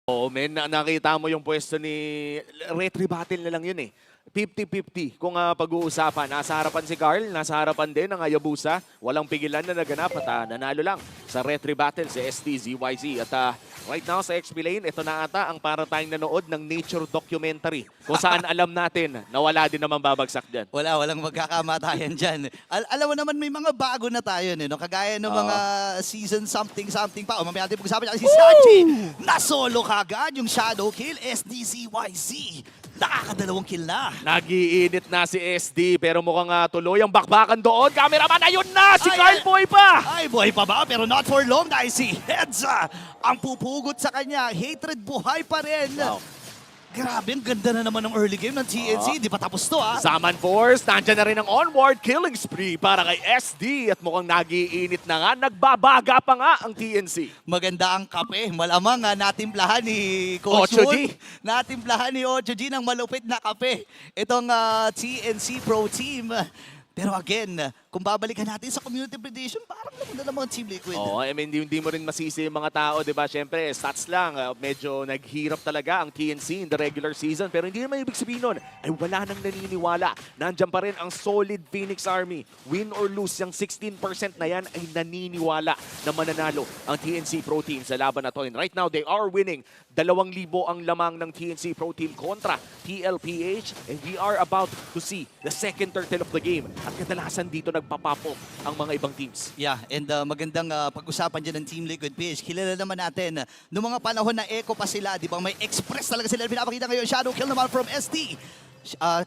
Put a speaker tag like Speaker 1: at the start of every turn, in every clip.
Speaker 1: Oo, men, nakita mo yung pwesto ni Retry Battle na lang yun eh. 50-50 kung pag-uusapan. Nasa harapan si Carl, nasa harapan din ang Hayabusa. Walang pigilan na naganap at nanalo lang sa Retry Battle si STZYZ. At right now sa XP Lane, ito na ata ang para tayong nanood ng nature documentary kung saan alam natin na wala din naman babagsak dyan.
Speaker 2: Walang magkakamatayan dyan. Alam mo naman may mga bago na tayo, no? Kagaya ng mga season something pa. O mamaya natin pag-usapan niya si Sachi. Na-solo kagad yung shadow kill, STZYZ. Nakakadalawang kill na.
Speaker 1: Nag-iinit na si SD pero mukhang tuloy ang bakbakan doon. Cameraman, ayun na! Si Carl Boy pa!
Speaker 2: Ay, buhay pa ba? Pero not for long dahil si Hedza ang pupugot sa kanya. Hatred buhay pa rin.
Speaker 1: Wow.
Speaker 2: Grabe, ang ganda na naman ng early game ng TNC. Di pa tapos to, ha?
Speaker 1: Saman Force, nandyan na rin ang onward killing spree para kay SD at mukhang nag-iinit na nga. Nagbabaga pa nga ang TNC.
Speaker 2: Maganda ang kape. Malamang natimplahan ni Coach
Speaker 1: Ocho
Speaker 2: Wood.
Speaker 1: G.
Speaker 2: Natimplahan ni Ocho G ng malupit na kape. Itong TNC Pro Team. Pero again, kung babalikan natin sa community prediction, parang naman na mga Team Liquid.
Speaker 1: Oo, I mean, hindi mo rin masisi yung mga tao, di ba? Siyempre, stats lang. Medyo naghirap talaga ang TNC in the regular season. Pero hindi naman ibig sabihin nun, ay wala nang naniniwala. Nandiyan pa rin ang solid Phoenix Army. Win or lose, yung 16% na yan ay naniniwala na mananalo ang TNC Pro Team sa laban na to. And right now, they are winning. 2,000 ang lamang ng TNC Pro Team kontra TLPH. And we are about to see the second turtle of the game. At kadalasan dito nagpapapok ang mga ibang teams.
Speaker 2: Yeah, and magandang pag-usapan dyan ng Team Liquid PH. Kilala naman natin, noong mga panahon na echo pa sila, di ba may express talaga sila pinapakita ngayon. Shadow kill naman from ST.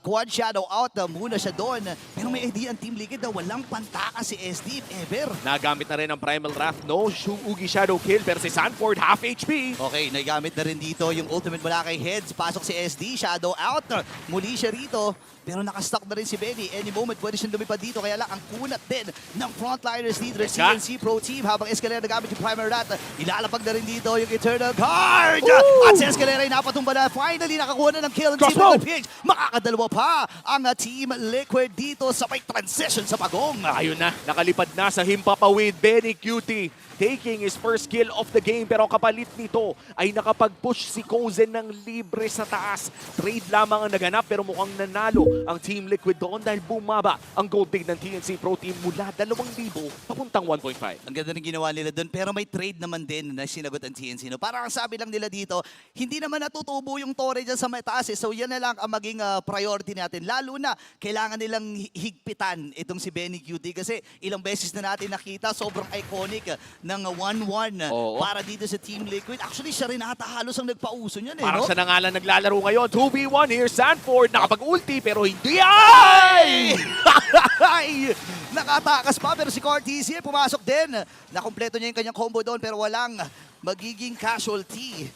Speaker 2: Quad shadow out muna siya doon. Pero may idea ang Team Liquid na walang pantaka si SD if ever.
Speaker 1: Nagamit na rin ang Primal Wrath. No Ugi Shadow Kill. Pero si Sanford, half HP.
Speaker 2: Okay, nagamit na rin dito yung ultimate mula kay Heads. Pasok si SD, shadow out. Muli siya rito. Pero nakastock na rin si Benny. Any moment pwede siyang lumipad dito. Kaya lang ang kunat din ng frontliners leader CNC Pro Team. Habang Escalera nagamit yung Primal Wrath. Ilalapag na rin dito yung Eternal Guard. At si Escalera ay napatumba na. Finally nakakuha na ng kill ng Team Liquid PH. Makakadalawa pa ang Team Liquid dito sa may transition sa pagong.
Speaker 1: Ayun na, nakalipad na sa himpapawid. Benny Cutie taking his first kill of the game. Pero kapalit nito ay nakapag-push si Kozen ng libre sa taas. Trade lamang ang naganap pero mukhang nanalo ang Team Liquid doon dahil bumaba ang gold dig ng TNC Pro Team mula 2,000 papuntang 1.5.
Speaker 2: Ang ganda ng ginawa nila doon, pero may trade naman din na sinagot ang TNC. No? Parang ang sabi lang nila dito, hindi naman natutubo yung Torre dyan sa may taas. So yan na lang ang maging priority natin. Lalo na, kailangan nilang higpitan itong si Benny QT kasi ilang beses na natin nakita, sobrang iconic ng 1-1 para dito sa Team Liquid. Actually, siya rin ata halos ang nagpauso niyan.
Speaker 1: Parang
Speaker 2: no?
Speaker 1: siya na nga lang naglalaro ngayon. 2v1 here, Sanford. Nakapag-ulti pero hindi. Ay!
Speaker 2: Ay! Nakatakas pa pero si Cortez pumasok din. Nakompleto niya yung kanyang combo doon pero walang magiging casualty.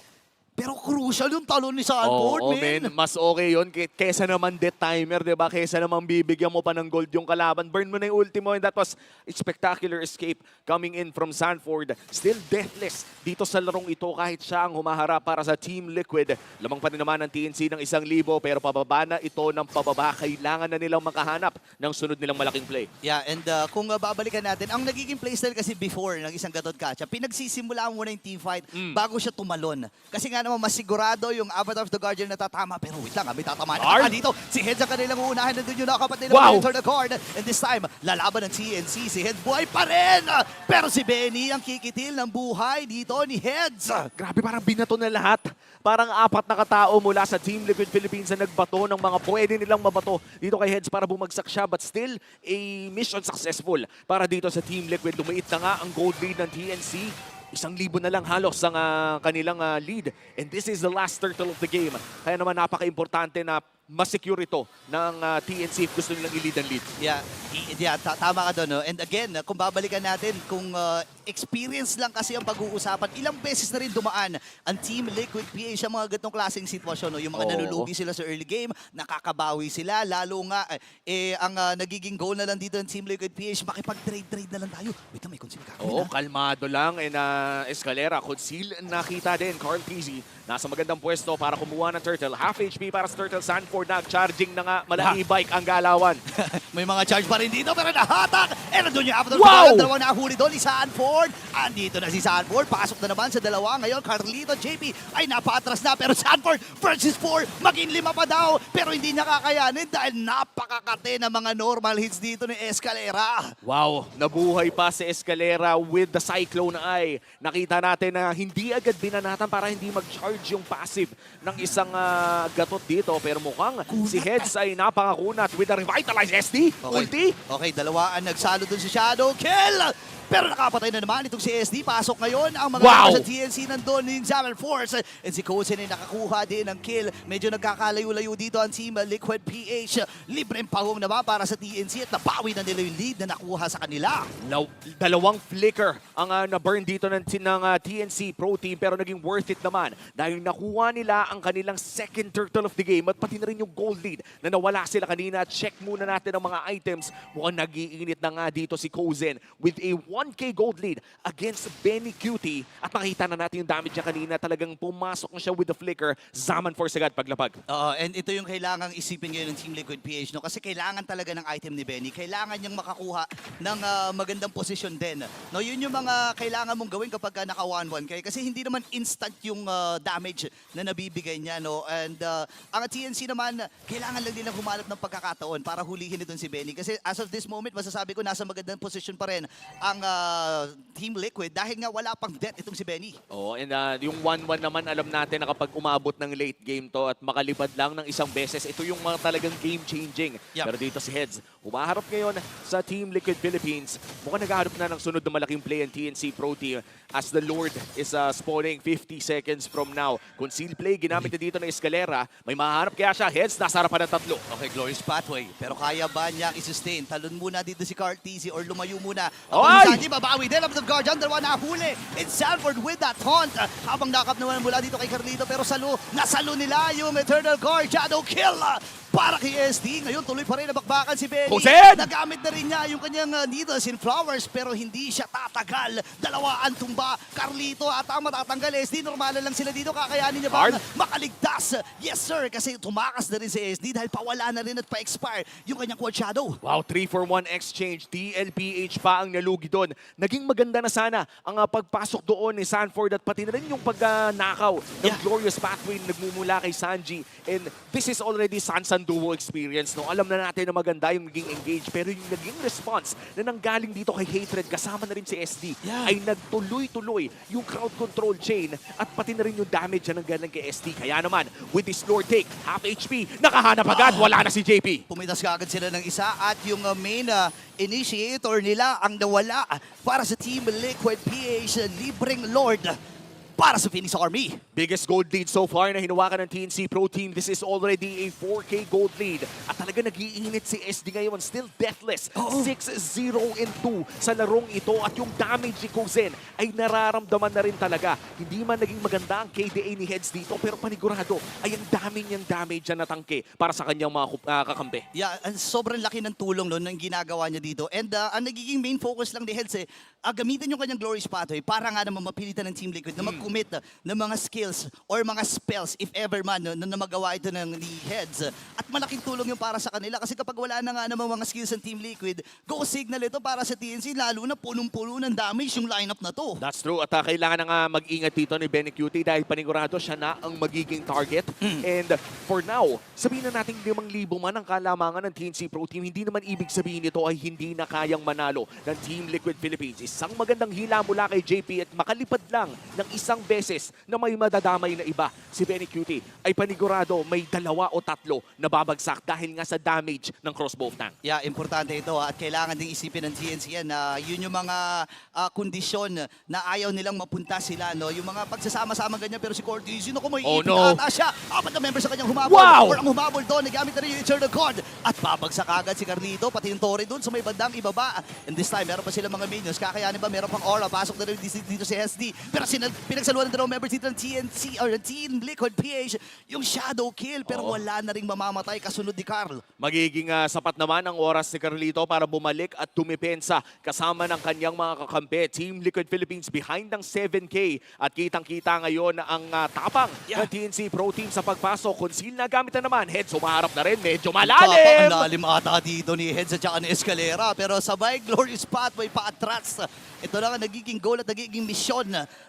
Speaker 2: Pero crucial yung talon ni Sanford,
Speaker 1: men. Mas okay yun kesa naman death timer, di ba? Kesa naman bibigyan mo pa ng gold yung kalaban. Burn mo na yung ultimo and that was a spectacular escape coming in from Sanford. Still deathless dito sa larong ito kahit siya ang humaharap para sa Team Liquid. Lamang pa rin naman ang TNC ng 1,000 pero pababa na ito ng pababa. Kailangan na nilang makahanap ng sunod nilang malaking play.
Speaker 2: Yeah, and kung babalikan natin, ang nagiging playstyle kasi before ng isang Gatod Kacha, pinagsisimula muna yung teamfight bago siya tumalon. Kasi nga naman mas sigurado yung Avatar of the Guardian na tatama. Pero wait lang, may tatamaan na dito. Si Heads ang kanilang uunahin. Nandun yung nakapatid na enter the card. And this time, lalaban ng TNC. Si Heads buhay pa rin. Pero si Benny ang kikitil ng buhay dito ni Heads.
Speaker 1: Grabe, parang binato na lahat. Parang 4 na katao mula sa Team Liquid Philippines na nagbato ng mga pwede nilang mabato dito kay Heads para bumagsak siya. But still, a mission successful para dito sa Team Liquid. Lumiit na nga ang gold lead ng TNC. 1,000 na lang halos ang kanilang lead. And this is the last turtle of the game. Kaya naman napaka-importante na masecure ito ng TNC if gusto nilang i-lead ang lead.
Speaker 2: Yeah, tama ka doon. No? And again, kung babalikan natin, kung experience lang kasi ang pag-uusapan, ilang beses na rin dumaan ang Team Liquid PH sa mga ganitong klaseng sitwasyon. No? Yung mga nalulugi sila sa early game, nakakabawi sila. Lalo nga, ang nagiging goal na lang dito ng Team Liquid PH, makipag-trade na lang tayo. Wait na, may conceal ka.
Speaker 1: Kalmado lang. And Escalera, conceal nakita din. Carl Peasy, nasa magandang pwesto para kumuha ng turtle. Half HP para sa turtle. Sanford Sanford nag-charging na nga, mala e-bike ang galawan.
Speaker 2: May mga charge pa rin dito pero nahatak. Eh, nandun yung after
Speaker 1: Wow!
Speaker 2: dalawang nahuli doon ni Sanford. Andito na si Sanford. Pasok na naman sa dalawa. Ngayon, Carlito, JP ay napaatras na. Pero Sanford versus 4. Maging 5 pa daw. Pero hindi niya kakayanin dahil napakakate ng mga normal hits dito ni Escalera.
Speaker 1: Wow, nabuhay pa si Escalera with the Cyclone Eye. Nakita natin na hindi agad binanatan para hindi mag-charge yung passive ng isang gatot dito. Pero mukhang si Heads ay napakakunat with the revitalized SD. Ulti.
Speaker 2: Okay, dalawaan nagsalo dun si Shadow Kill. Pero nakapatay na naman itong si SD. Pasok ngayon ang mga
Speaker 1: Wow!
Speaker 2: sa TNC nandun ni Zaman Force. And si Kozen ay nakakuha din ng kill. Medyo nagkakalayo-layo dito ang team Liquid PH. Libreng pahong naman para sa TNC at nabawi na nila yung lead na nakuha sa kanila.
Speaker 1: Dalawang flicker ang na-burn dito ng TNC Pro Team pero naging worth it naman dahil nakuha nila ang kanilang second turtle of the game at pati na rin yung gold lead na nawala sila kanina. Check muna natin ang mga items. Mukhang nag-iinit na nga dito si Kozen with a 1K gold lead against Benny Cutie at makita na natin yung damage niya kanina. Talagang pumasok na siya with the flicker. Zaman Force agad paglapag.
Speaker 2: And ito yung kailangang isipin ngayon ng Team Liquid PH, no? Kasi kailangan talaga ng item ni Benny. Kailangan niyang makakuha ng magandang posisyon din. No, yun yung mga kailangan mong gawin kapag naka 1-1 kayo. Kasi hindi naman instant yung damage na nabibigay niya. No? And ang TNC naman, kailangan lang nilang humanap ng pagkakataon para hulihin itong si Benny. Kasi as of this moment, masasabi ko nasa magandang posisyon pa rin ang Team Liquid dahil nga wala pang death itong si Benny.
Speaker 1: Oh, and yung 1-1 naman, alam natin na kapag umabot ng late game to at makalipad lang ng isang beses, ito yung mga talagang game-changing.
Speaker 2: Yep.
Speaker 1: Pero dito si Heads, humaharap ngayon sa Team Liquid Philippines. Mukhang naghaharap na ng sunod na malaking play ang TNC Pro Team as the Lord is spawning 50 seconds from now. Conceal play, ginamit na dito ng Escalera. May mahaharap kaya siya. Heads, nasa harapan ng 3.
Speaker 2: Okay, Glorious Pathway. Pero kaya ba niya i-sustain? Talon muna dito si Carl TZ or lumayo muna.
Speaker 1: Ay!
Speaker 2: Sanji, babawi din. Up of Guardian, dalawa nahuli. It's Sanford with that taunt. Habang nakap naman mula dito kay Carlito. Pero nasalo nila yung Eternal Guard. Shadow Kill para kay SD. Ngayon tuloy pa rin nabakbakan si Benny.
Speaker 1: Kozen!
Speaker 2: Nagamit na rin niya yung kanyang needles in flowers pero hindi siya tatagal. Dalawaan tumba. Carlito at ang matatanggal SD. Normal lang sila dito. Kakayanin niya ba makaligtas? Yes sir, kasi tumakas na rin si SD dahil pawala na rin at pa-expire yung kanyang quad shadow.
Speaker 1: Wow, 3-for-1 exchange. DLPH pa ang nalugi doon. Naging maganda na sana ang pagpasok doon ni Sanford at pati na rin yung pag-nakaw ng Glorious Pathway na nagmumula kay Sanji. And this is already Sansan duo experience. No? Alam na natin na maganda yung naging engage pero yung naging response na nanggaling dito kay Hatred kasama na rin si SD ay nagtuloy-tuloy yung crowd control chain at pati na rin yung damage na nanggaling kay SD. Kaya naman, with this Lord take, half HP, nakahanap agad, wala na si JP.
Speaker 2: Pumitas kaagad sila ng isa at yung main initiator nila ang nawala para sa Team Liquid PH, libreng Lord para sa Phoenix Army.
Speaker 1: Biggest gold lead so far na hinawakan ng TNC Pro Team. This is already a 4K gold lead. At talaga nag-iinit si SD ngayon. Still deathless. 6-0-2 sa larong ito. At yung damage ni Kozen ay nararamdaman na rin talaga. Hindi man naging maganda ang KDA ni Heads dito. Pero panigurado ay ang dami niyang damage na natangke para sa kanyang mga kakampi.
Speaker 2: Yeah, sobrang laki ng tulong no, ng ginagawa niya dito. And ang nagiging main focus lang ni Heads gamitin yung kanyang Glorious Pathway para nga naman mapilitan ng Team Liquid na mag-commit ng mga skills or mga spells if ever man na magawa ito ng Heads. At malaking tulong yung para sa kanila kasi kapag wala na nga naman mga skills ng Team Liquid, go signal ito para sa TNC lalo na punong-puno ng damage yung lineup na to.
Speaker 1: That's true. At kailangan na nga mag-ingat dito ni Benny Cutie dahil panigurado siya na ang magiging target. And for now, sabihin na natin 5,000 man ang kalamangan ng TNC Pro Team. Hindi naman ibig sabihin nito ay hindi na kayang manalo ng Team Liquid Philippines. Isang magandang hila mula kay JP at makalipad lang ng isang beses na may madadamay na iba. Si Benny Cutie ay panigurado may 2 o 3 na babagsak dahil nga sa damage ng crossbow tank.
Speaker 2: Yeah, importante ito at kailangan ding isipin ng TNC yan na yun yung mga kondisyon na ayaw nilang mapunta sila. No? Yung mga pagsasama-sama ganyan pero si Cortez, yun ako may ipit ata siya. Apat na members sa kanyang humabol. Or ang humabol doon, nagamit na rin yung Eternal Guard. At babagsak agad si Carlito, pati yung Torre doon sa may bandang ibaba. And this time, meron pa silang mga minions. Kakayanin ba? Meron pang aura. Pasok na rin dito si SD. Pero Pinagsaluhan na dalawang members dito ng TNC or ng Team Liquid PH yung shadow kill pero
Speaker 1: Oo.
Speaker 2: wala na ring mamamatay kasunod ni Carl.
Speaker 1: Magiging sapat naman ang oras ni Carlito para bumalik at tumipensa kasama ng kanyang mga kakampi. Team Liquid Philippines behind ng 7K at kitang-kita ngayon ang tapang ng TNC Pro Team sa pagpasok. Conceal na gamit na naman. Heads umaharap na rin. Medyo
Speaker 2: Ang
Speaker 1: malalim.
Speaker 2: lalim ata dito ni Heads at saka ni Escalera pero sabay glorious pathway pa-atras. Ito na ang nagiging goal at nagiging misyon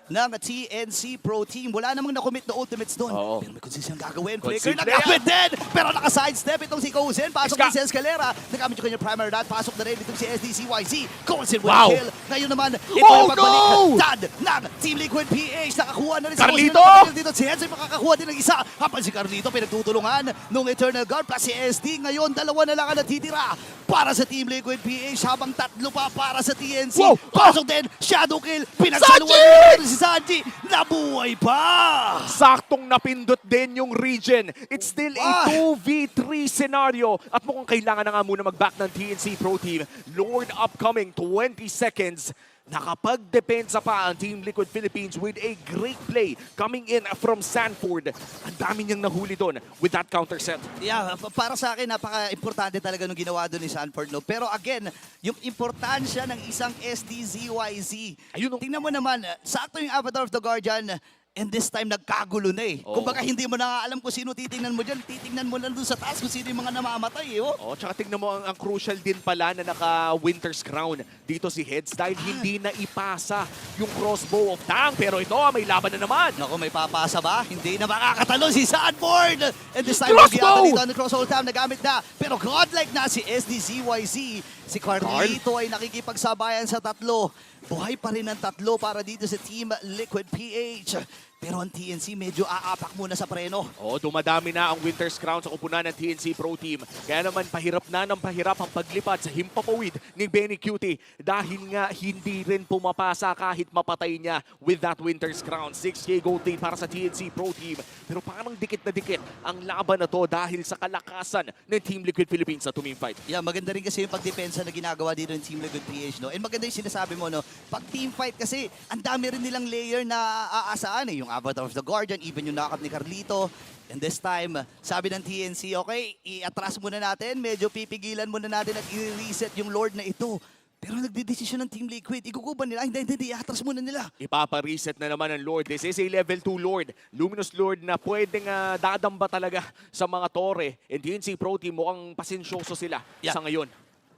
Speaker 2: ng TNC Pro Team. Wala namang na-commit na ultimates doon.
Speaker 1: Oo.
Speaker 2: Pero may consistent gagawin. Flicker
Speaker 1: Consistent
Speaker 2: nagamit din! Pero naka-sidestep itong si Kozen. Pasok
Speaker 1: Iska.
Speaker 2: din si Escalera. Nagamit yung kanyang primary dot. Pasok na rin itong si SDCYZ. Kozen with
Speaker 1: Wow.
Speaker 2: kill. Ngayon naman, ito
Speaker 1: Oh,
Speaker 2: yung pagbalik
Speaker 1: no!
Speaker 2: dad ng Team Liquid PH. Nakakuha na rin si
Speaker 1: Carlito!
Speaker 2: Kozen. Nakakill dito. Si Heads ay makakakuha din ng isa. Kapag si Carlito pinagtutulungan nung Eternal Guard plus si SD. Ngayon, dalawa na lang ang natitira para sa Team Liquid PH habang tatlo pa para sa TNC.
Speaker 1: Wow!
Speaker 2: Pasok din, shadow kill, pinagsaluan na si Sanji, nabuhay pa!
Speaker 1: Saktong napindot din yung region. It's still a
Speaker 2: Ah.
Speaker 1: 2v3 scenario. At mukhang kailangan na nga muna mag-back ng TNC Pro Team. Lord upcoming, 20 seconds. Nakapagdepensa pa ang Team Liquid Philippines with a great play coming in from Sanford. Ang dami niyang nahuli doon with that counter set.
Speaker 2: Yeah, para sa akin, napaka-importante talaga nung ginawa doon ni Sanford. No? Pero again, yung importansya ng isang SDZYZ.
Speaker 1: Ayun, no?
Speaker 2: Tingnan mo naman, sakto yung Avatar of the Guardian. And this time, nagkagulo na eh.
Speaker 1: Oo.
Speaker 2: Kumbaga, hindi mo na nga alam kung sino titingnan mo dyan. Titingnan mo lang doon sa taas kung sino yung mga namamatay eh. Oh.
Speaker 1: Oh, tsaka tignan mo ang crucial din pala na naka-Winter's Crown dito si Heads dahil hindi na ipasa yung crossbow of Tang. Pero ito, may laban na naman.
Speaker 2: Naku, may papasa ba? Hindi na makakatalo si Sanford! And this time,
Speaker 1: Crossbow!
Speaker 2: dito on the crossbow time, nagamit na. Pero godlike na si SDZYZ. Si Carlito ay nakikipagsabayan sa tatlo. Buhay pa rin ang tatlo para dito sa Team Liquid PH. Pero ang TNC medyo aapak muna sa preno.
Speaker 1: Oh, dumadami na ang Winter's Crown sa kupunan ng TNC Pro Team. Kaya naman pahirap na ng pahirap ang paglipad sa himpapawid ni Benny Cutie dahil nga hindi rin pumapasa kahit mapatay niya with that Winter's Crown. 6K gold lead para sa TNC Pro Team. Pero parang dikit na dikit ang laban na to dahil sa kalakasan ng Team Liquid Philippines sa tuming fight.
Speaker 2: Yeah, maganda rin kasi yung pagdepensa na ginagawa dito ng Team Liquid PH, no? And maganda yung sinasabi mo, no? Pag team fight kasi, ang dami rin nilang layer na aasaan eh. Yung Avatar of the Guardian, even yung nakap ni Carlito. And this time, sabi ng TNC, okay, i-atras muna natin, medyo pipigilan muna natin at i-reset yung Lord na ito. Pero nagdidesisyon ng Team Liquid, iguguban nila, hindi, i-atras muna nila.
Speaker 1: Ipapa-reset na naman ng Lord. This is a level 2 Lord. Luminous Lord na pwedeng dadamba talaga sa mga tore. And TNC Pro Team mukhang pasensyoso sila sa ngayon.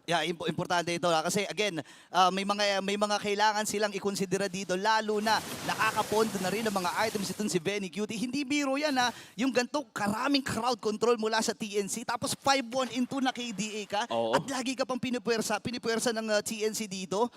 Speaker 2: Yeah, importante ito kasi again, may mga kailangan silang ikonsidera dito lalo na nakakapond na rin ng mga items itong si Benny Cutie. Hindi biro yan ha, yung ganito karaming crowd control mula sa TNC tapos 5-1 into na KDA ka
Speaker 1: Oo.
Speaker 2: at lagi ka pang pinipuwersa ng TNC dito.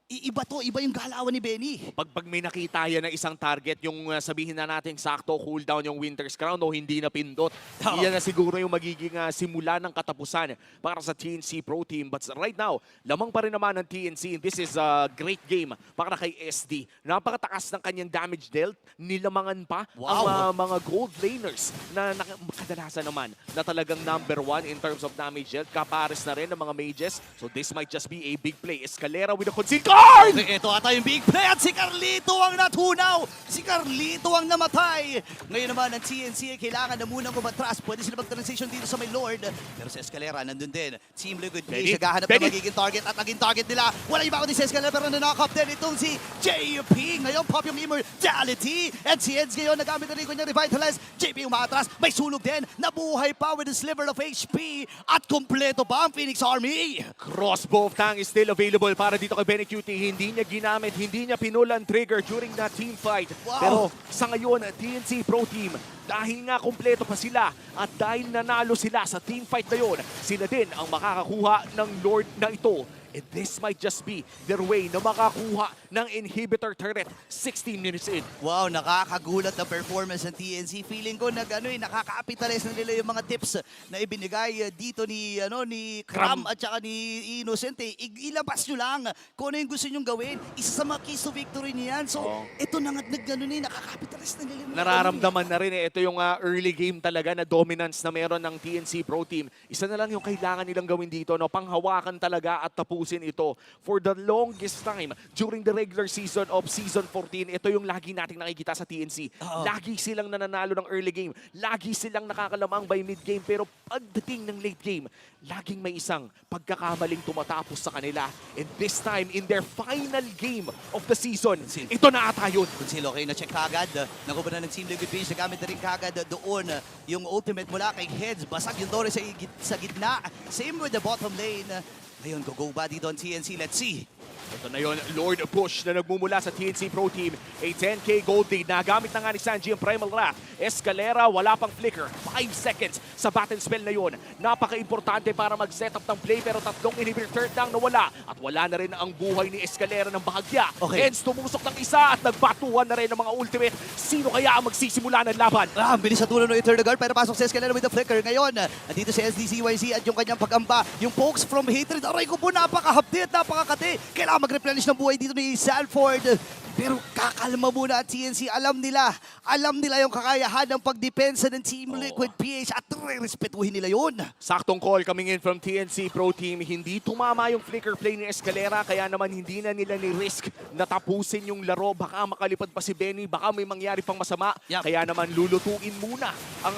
Speaker 2: Iba yung galawan ni Benny.
Speaker 1: Pag may nakita yan ng isang target, yung sabihin na natin sakto cooldown yung Winter's Crown o hindi na pindot. Iyan na siguro yung magiging simula ng katapusan para sa TNC Pro Team. But right now, lamang pa rin naman ng TNC. This is a great game para kay SD. Napakatakas ng kanyang damage dealt. Nilamangan pa ang mga gold laners na kadalasan naman na talagang number 1 in terms of damage dealt. Kapares na rin ng mga mages. So this might just be a big play. Escalera with a conceal guard!
Speaker 2: Ito ata yung big play at si Carlito ang natunaw. Si Carlito ang namatay. Ngayon naman ang TNC ay kailangan na munang umatras. Pwede sila mag-transition dito sa may Lord. Pero si Escalera nandun din. Team Liquid PH naghahanap na magiging target at naging target nila. Wala iba kundi si Escalera pero na-knock-up din itong si JP. Ngayon pop yung immortality. And si Eds ngayon nagamit na rin ko niya revitalize. JP umatras. May sulog din. Nabuhay pa with a sliver of HP. At kompleto pa ang Phoenix Army.
Speaker 1: Crossbow of Tang is still available para dito kay Benny Cutie. Hindi niya ginamit, hindi niya pinulan trigger during that team fight.
Speaker 2: Wow.
Speaker 1: Pero sa ngayon, TNC Pro Team, dahil nga kompleto pa sila at dahil nanalo sila sa team fight na yun, sila din ang makakakuha ng Lord na ito. And this might just be their way na makakuha ng inhibitor turret 16 minutes in.
Speaker 2: Wow, nakakagulat na performance ng TNC. Feeling ko nakaka-capitalize na nila yung mga tips na ibinigay dito ni Kram at saka ni Innocent. Ilabas nyo lang kung ano yung gusto nyong gawin. Isa sa mga keys to victory niyan. So, ito na nga nakaka-capitalize na nila yung mga
Speaker 1: Nararamdaman na rin ito yung early game talaga na dominance na meron ng TNC Pro Team. Isa na lang yung kailangan nilang gawin dito, no? Panghawakan talaga at tapusin tutuusin ito. For the longest time, during the regular season of Season 14, ito yung lagi nating nakikita sa TNC.
Speaker 2: Oo.
Speaker 1: Lagi silang nananalo ng early game. Lagi silang nakakalamang by mid-game. Pero pagdating ng late game, laging may isang pagkakamaling tumatapos sa kanila. And this time, in their final game of the season, ito na ata yun.
Speaker 2: Kunsilo, okay, na-check kagad. Nakuha na ng Team Liquid Beach. Nagamit na rin kagad doon yung ultimate mula kay Heads. Basag yung Dory sa gitna. Same with the bottom lane. Ngayon, go ba dito ang TNC? Let's see.
Speaker 1: Ito na yun, Lord Push na nagmumula sa TNC Pro Team. A 10k gold lead. Nagamit na nga ni Sanji ang Primal Wrath. Escalera, wala pang flicker. 5 seconds sa battle spell na yun. Napaka-importante para mag-setup ng play pero tatlong inhibitor turret lang nawala. At wala na rin ang buhay ni Escalera ng bahagya.
Speaker 2: Okay.
Speaker 1: Hence, tumusok ng isa at nagbatuhan na rin ng mga ultimate. Sino kaya ang magsisimula ng laban?
Speaker 2: Ang bilis sa tulong ng Eternal Guard pero pasok si Escalera with the flicker. Ngayon, andito si SDCYZ at yung kanyang pag-amba. Yung pokes from hatred. Aray ko po, napaka-hapdi at napaka-kati. Kailangan mag-replenish ng buhay dito ni Sanford. Pero kakalma muna at TNC. Alam nila yung kakayahan ng pagdepensa ng Team Liquid PH at respetuhin nila yun.
Speaker 1: Saktong call coming in from TNC Pro Team. Hindi tumama yung flicker play ni Escalera kaya naman hindi na nila ni-risk na tapusin yung laro. Baka makalipad pa si Benny, baka may mangyari pang masama.
Speaker 2: Yep.
Speaker 1: Kaya naman lulutuin muna ang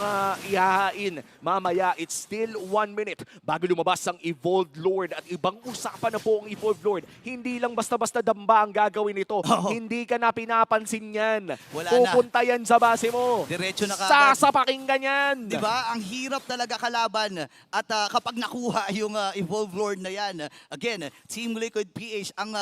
Speaker 1: ihahain. Mamaya, it's still 1 minute bago lumabas ang Evolved Lord. At ibang usapan na po ang Evolved Lord. Hindi lang basta-basta damba ang gagawin nito. Hindi ka na pinapansin yan.
Speaker 2: Wala
Speaker 1: Pupunta yan sa base mo.
Speaker 2: Diretso na kaagad.
Speaker 1: Sasapaking ganyan.
Speaker 2: Diba? Ang hirap talaga kalaban. At kapag nakuha yung Evolved Lord na yan, again, Team Liquid PH, ang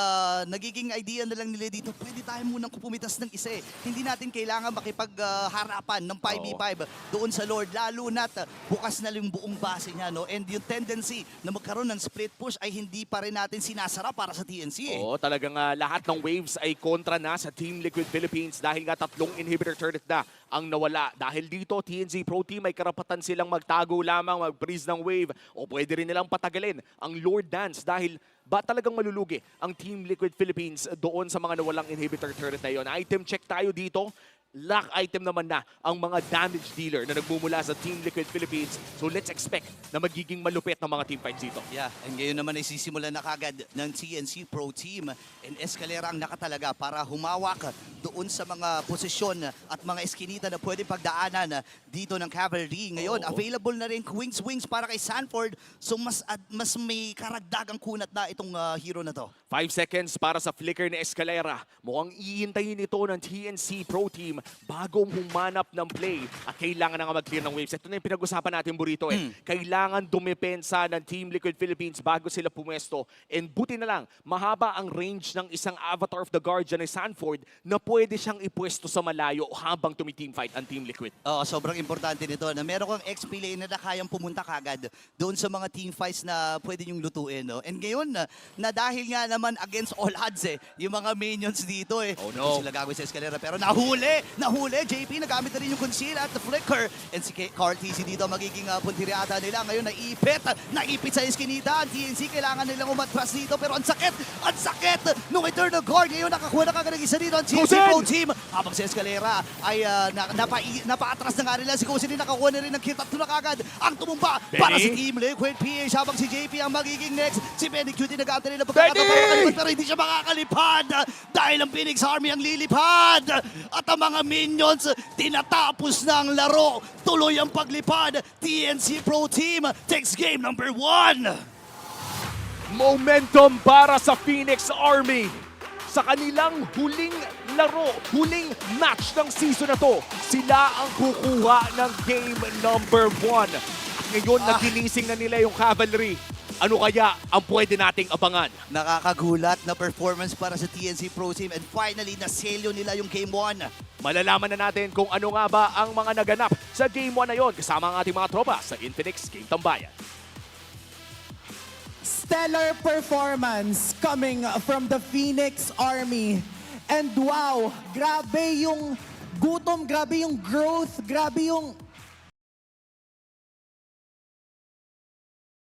Speaker 2: nagiging idea na lang nila dito, pwede tayo munang pumitas ng isa. Hindi natin kailangan makipagharapan ng 5v5 doon sa Lord, lalo na't bukas na yung buong base niya. No? And yung tendency na magkaroon ng split push ay hindi pa rin natin sinasara para sa TNC.
Speaker 1: Oo, talagang lahat ng waves ay kontra na sa Team Liquid Philippines dahil nga tatlong inhibitor turret na ang nawala. Dahil dito, TNC Pro Team ay karapatan silang magtago lamang, mag-freeze ng wave o pwede rin nilang patagalin ang Lord Dance dahil ba talagang malulugi ang Team Liquid Philippines doon sa mga nawalang inhibitor turret na yun. Item check tayo dito. Lock item naman na ang mga damage dealer na nagmumula sa Team Liquid Philippines. So let's expect na magiging malupit ng mga team fights dito.
Speaker 2: Yeah, and ngayon naman ay sisimulan na kagad ng TNC Pro Team and Escalera ang nakatalaga para humawak doon sa mga posisyon at mga eskinita na pwede pagdaanan dito ng Cavalry. Ngayon, available na rin Wings para kay Sanford. So mas may karagdagang kunat na itong hero na to.
Speaker 1: 5 seconds para sa flicker ni Escalera. Mukhang iintayin ito ng TNC Pro Team bago humanap ng play at kailangan na nga mag-clear ng waves. Ito na yung pinag-usapan natin, Burrito. Kailangan dumepensa ng Team Liquid Philippines bago sila pumesto. And buti na lang, mahaba ang range ng isang Avatar of the Guardian ni Sanford na pwede siyang ipwesto sa malayo habang tumi-teamfight ang Team Liquid.
Speaker 2: Oo, sobrang importante nito na meron kang XP lane na kayang pumunta kagad doon sa mga team fights na pwede niyong lutuin. No? And ngayon, na dahil nga naman against all odds yung mga minions dito
Speaker 1: Oh no.
Speaker 2: Sila gagawin sa Escalera pero nahuli, JP nagamit na rin yung conceal at the flicker. And si Carl TC dito magiging puntiriyata nila. Ngayon naipit sa eskinita. Ang TNC kailangan nilang umatras dito pero ang sakit nung Eternal Guard. Ngayon nakakuha na kagad ng isa dito ang TNC Pro Team. Habang si Escalera ay napaatras na nga nila. Si Kusin din nakakuha na rin ng kill. Tatlo na kagad ang tumumba para si Team Liquid PH. Habang si JP ang magiging next. Si Benny Cutie nagamit na rin ang pagkakataon pero hindi siya makakalipad dahil ang Phoenix Army ang lilipad. At ang mga minions, tinatapos na ang laro. Tuloy ang paglipad. TNC Pro Team takes game number 1.
Speaker 1: Momentum para sa Phoenix Army. Sa kanilang huling laro, huling match ng season na to, sila ang kukuha ng game number 1. At ngayon, naginising na nila yung Cavalry. Ano kaya ang pwede nating abangan?
Speaker 2: Nakakagulat na performance para sa TNC Pro Team and finally naselyo nila yung Game 1.
Speaker 1: Malalaman na natin kung ano nga ba ang mga naganap sa Game 1 na yon kasama ang ating mga tropa sa Infinix Game Tambayan.
Speaker 3: Stellar performance coming from the Phoenix Army. And wow, grabe yung gutom, grabe yung growth, grabe yung